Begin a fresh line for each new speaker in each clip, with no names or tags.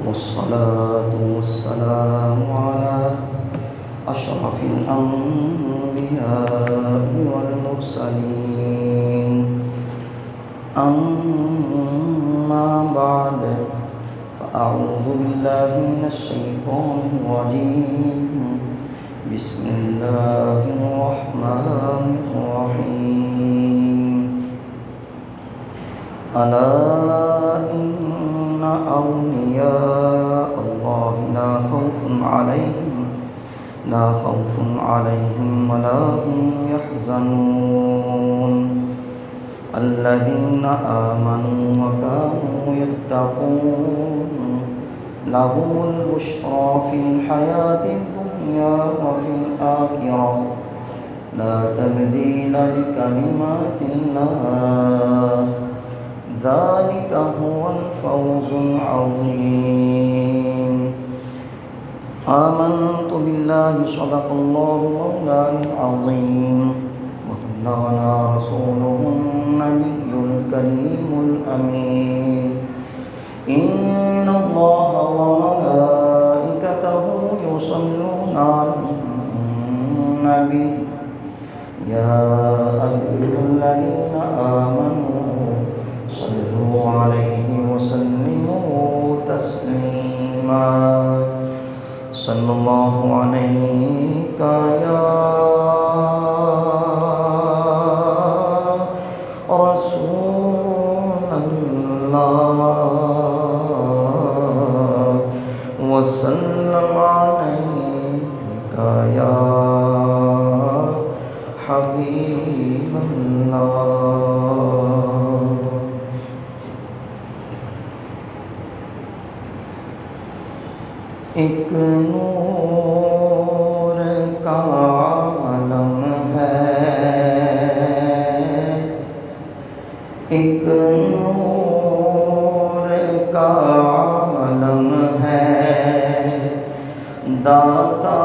والصلاة والسلام على أشرف الأنبياء والمرسلين. أما بعد، فأعوذ بالله من الشيطان الرجيم. بسم الله الرحمن الرحيم. ألا إن أولياء الله لا خوف عليهم ولا هم يحزنون الذين آمنوا وكانوا يتقون لهم البشرى في الحياة الدنيا وفي الآخرة لا تبديل لكلمات الله ذلك هو الفوز العظيم. آمنت بالله صدق الله مولانا العظيم وبلغنا رسوله النبي الكريم الأمين. إن الله وملائكته يصلون على النبي يا أيها الذين آمنوا صلوا عليه وسلموا تسليما. صلى الله عليك يا رسول الله وسلم عليك يا حبيب الله. ایک نور کا عالم ہے، ایک نور کا عالم ہے، داتا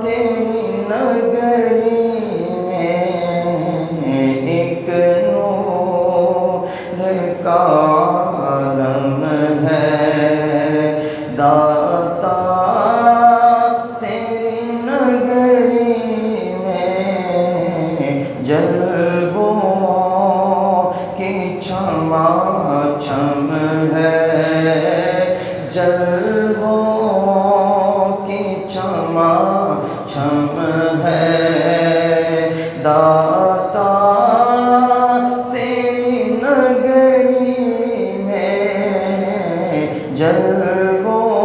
تیری نگری میں. ایک نور کا عالم ہے، داتا تیری نگری میں. جلووں کی چھما چھم ہے، جلووں کی چھما چھم ہے، داتا تیری نگری میں. جلووں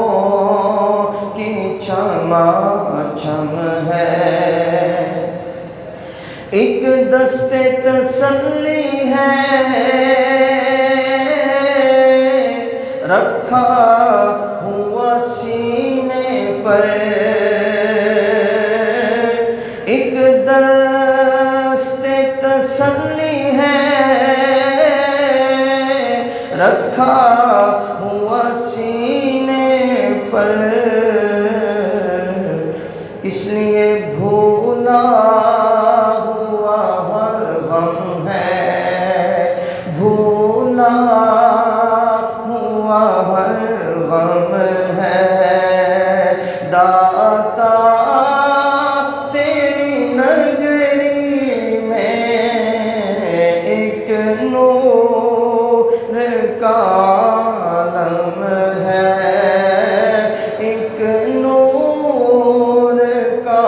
کی چھما چھم ہے. ایک دست تسلی ہے رکھا ہوا سینے پر. ایک دست تسلی ہے رکھا ہوا سینے پر. اس لیے بھولا ہوا ہر غم ہے، بھولا ہوا ہر غم ہے، داتا تیری نگری میں. ایک نور کا عالم ہے، ایک نور کا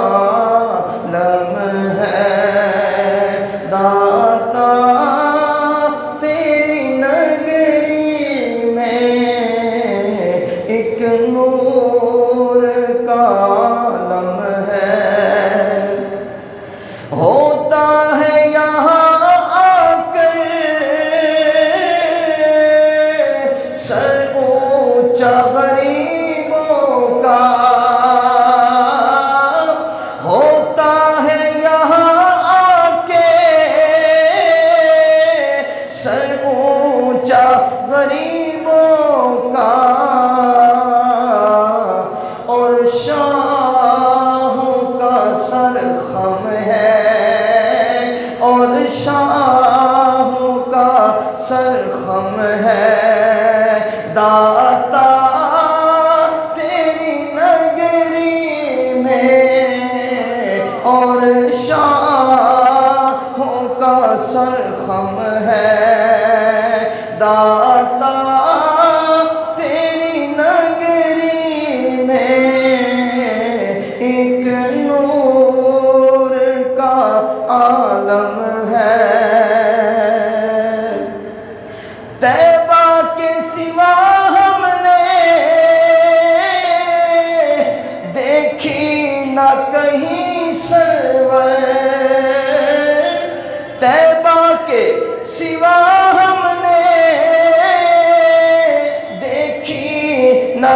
آتا تیری نگری میں ایک نور کا عالم ہے، طیبہ کے سوا ہم نے دیکھی نہ کہیں سرور، طیبہ کے سوا ہم نے دیکھی نہ